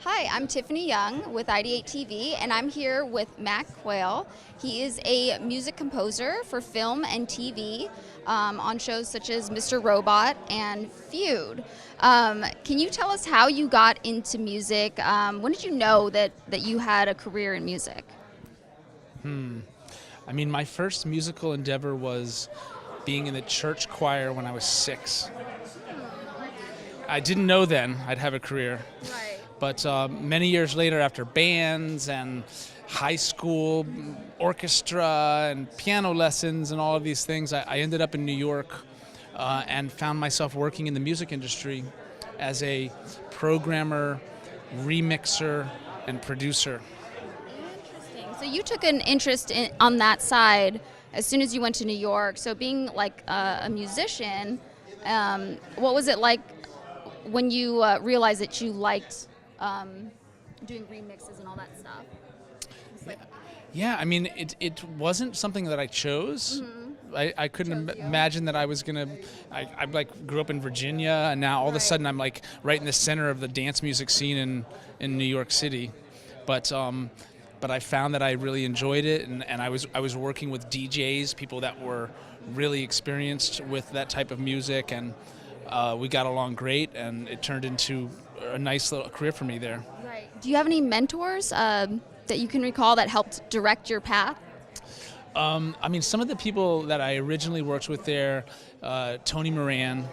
Hi, I'm Tiffany Young with IdeateTV, and I'm here with Mac Quayle. He is a music composer for film and TV on shows such as Mr. Robot and Feud. Can you tell us how you got into music? When did you know that you had a career in music? My first musical endeavor was being in the church choir when I was 6. I didn't know then I'd have a career. Right. But many years later, after bands and high school orchestra and piano lessons and all of these things, I ended up in New York and found myself working in the music industry as a programmer, remixer, and producer. Interesting. So you took an interest on that side as soon as you went to New York. So being like a musician, what was it like when you realized that you liked doing remixes and all that stuff? Yeah, it wasn't something that I chose. I couldn't imagine that I was gonna. I grew up in Virginia, and now all of a sudden I'm like right in the center of the dance music scene in New York City. But I found that I really enjoyed it, and I was working with DJs, people that were really experienced with that type of music, and we got along great, and it turned into a nice little career for me there. Right. Do you have any mentors that you can recall that helped direct your path? Some of the people that I originally worked with there, Tony Moran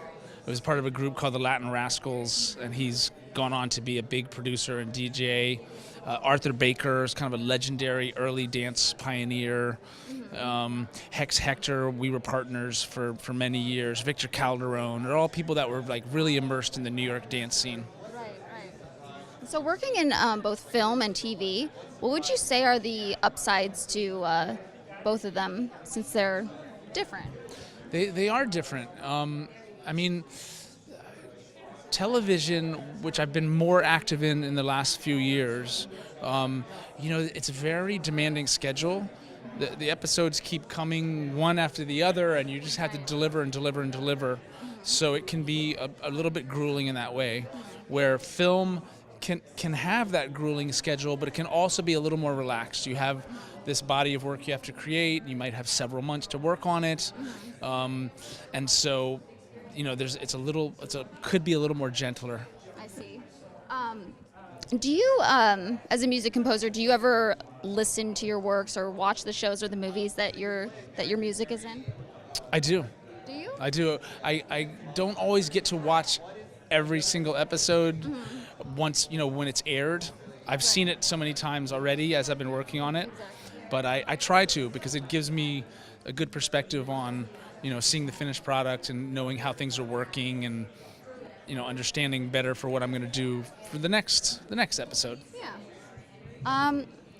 was part of a group called the Latin Rascals, and he's gone on to be a big producer and DJ. Arthur Baker is kind of a legendary early dance pioneer. Hex Hector, we were partners for many years. Victor Calderone, they're all people that were like really immersed in the New York dance scene. Right. So working in both film and TV, what would you say are the upsides to both of them, since they're different? They are different. Television, which I've been more active in the last few years, it's a very demanding schedule. The episodes keep coming one after the other, and you just have to deliver and deliver and deliver. So it can be a little bit grueling in that way, where film can have that grueling schedule, but it can also be a little more relaxed. You have this body of work you have to create. You might have several months to work on it, and so could be a little more gentler. I see. Do you, as a music composer, do you ever listen to your works or watch the shows or the movies that your music is in? I do. Do you? I do. I don't always get to watch every single episode once, when it's aired. I've seen it so many times already as I've been working on it, but I try to, because it gives me a good perspective on seeing the finished product and knowing how things are working, and understanding better for what I'm going to do for the next episode. Yeah.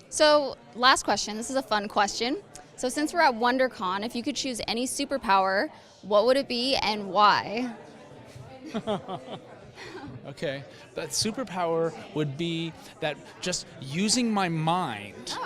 So last question. This is a fun question. So since we're at Wondercon, if you could choose any superpower, what would it be and why? Okay, that superpower would be that just using my mind,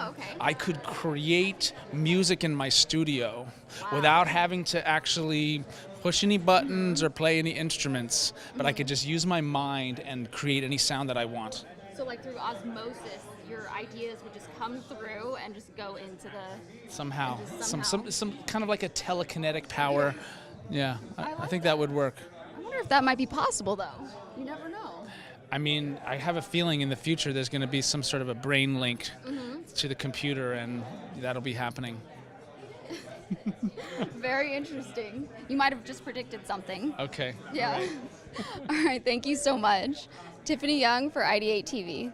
I could create music in my studio without having to actually push any buttons or play any instruments, but I could just use my mind and create any sound that I want. So like through osmosis, your ideas would just come through and just go into the... Somehow. Some kind of like a telekinetic power. Yeah, I think that would work. I wonder if that might be possible, though. You never know. I have a feeling in the future there's going to be some sort of a brain link to the computer, and that'll be happening. Very interesting. You might have just predicted something. Okay. Yeah. All right. Thank you so much. Tiffany Young for IdeateTV.